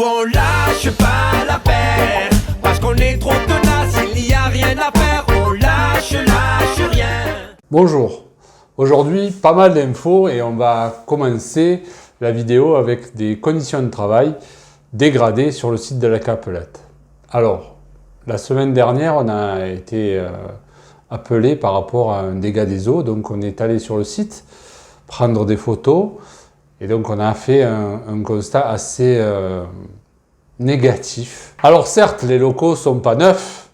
on lâche pas la paire, parce qu'on est trop tenace, il n'y a rien à faire, on lâche rien. Bonjour, aujourd'hui pas mal d'infos et on va commencer la vidéo avec des conditions de travail dégradées sur le site de la Capelette. Alors, la semaine dernière, on a été appelé par rapport à un dégât des eaux, donc on est allé sur le site prendre des photos et donc on a fait un constat assez négatif. Alors certes, les locaux sont pas neufs,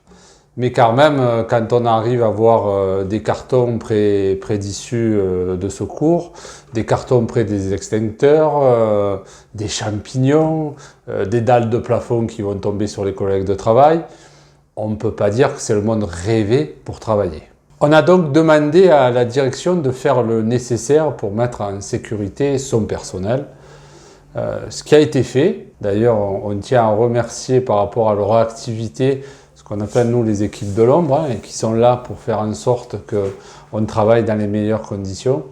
mais quand même, quand on arrive à voir des cartons près d'issues de secours, des cartons près des extincteurs, des champignons, des dalles de plafond qui vont tomber sur les collègues de travail, on ne peut pas dire que c'est le monde rêvé pour travailler. On a donc demandé à la direction de faire le nécessaire pour mettre en sécurité son personnel. Ce qui a été fait, d'ailleurs on tient à remercier par rapport à leur activité, ce qu'on appelle nous les équipes de l'ombre, et qui sont là pour faire en sorte qu'on travaille dans les meilleures conditions.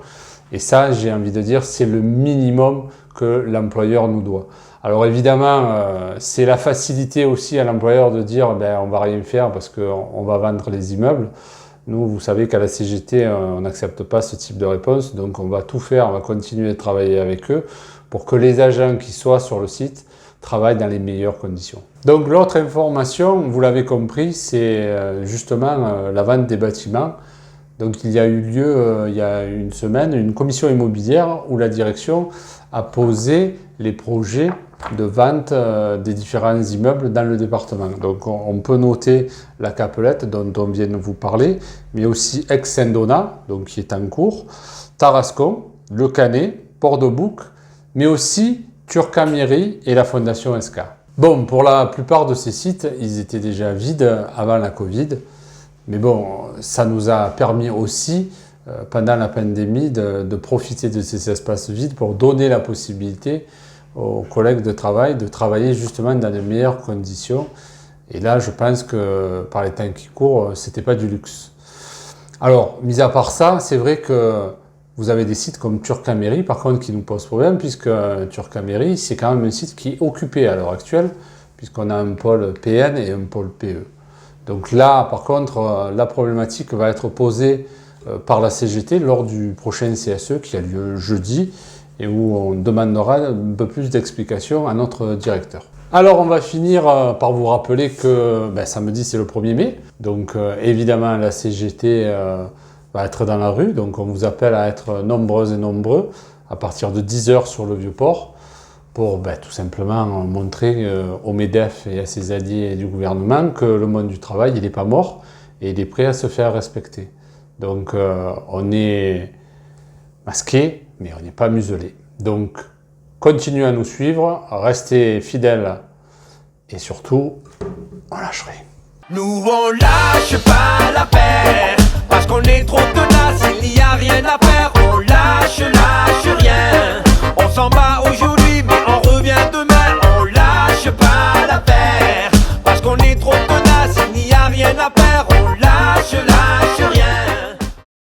Et ça, j'ai envie de dire, c'est le minimum que l'employeur nous doit. Alors évidemment, c'est la facilité aussi à l'employeur de dire on va rien faire parce qu'on va vendre les immeubles. Nous, vous savez qu'à la CGT, on n'accepte pas ce type de réponse, donc on va tout faire, on va continuer de travailler avec eux pour que les agents qui soient sur le site travaillent dans les meilleures conditions. Donc l'autre information, vous l'avez compris, c'est justement la vente des bâtiments. Donc il y a eu lieu il y a une semaine une commission immobilière où la direction a posé les projets de vente des différents immeubles dans le département. Donc on peut noter la Capelette dont on vient de vous parler, mais aussi Aix-Saint-Donat, donc qui est en cours, Tarascon, Le Canet, Port-de-Bouc, mais aussi Turcaméry et la Fondation ESCA. Bon, pour la plupart de ces sites, ils étaient déjà vides avant la Covid, mais bon, ça nous a permis aussi, pendant la pandémie, de profiter de ces espaces vides pour donner la possibilité aux collègues de travail de travailler justement dans de meilleures conditions. Et là, je pense que par les temps qui courent, c'était pas du luxe. Alors, mis à part ça, c'est vrai que vous avez des sites comme Turcaméry, par contre, qui nous posent problème, puisque Turcaméry, c'est quand même un site qui est occupé à l'heure actuelle, puisqu'on a un pôle PN et un pôle PE. Donc là, par contre, la problématique va être posée par la CGT lors du prochain CSE qui a lieu jeudi, et où on demandera un peu plus d'explications à notre directeur. Alors on va finir par vous rappeler que samedi c'est le 1er mai, donc évidemment la CGT va être dans la rue, donc on vous appelle à être nombreuses et nombreux à partir de 10h sur le Vieux-Port pour tout simplement montrer au MEDEF et à ses alliés du gouvernement que le monde du travail il n'est pas mort et il est prêt à se faire respecter. Donc on est masqué, mais on n'est pas muselé. Donc, continuez à nous suivre, restez fidèles et surtout, on lâche rien. Nous on lâche pas la paire, parce qu'on est trop tenace, il n'y a rien à faire, on lâche rien. On s'en bat aujourd'hui.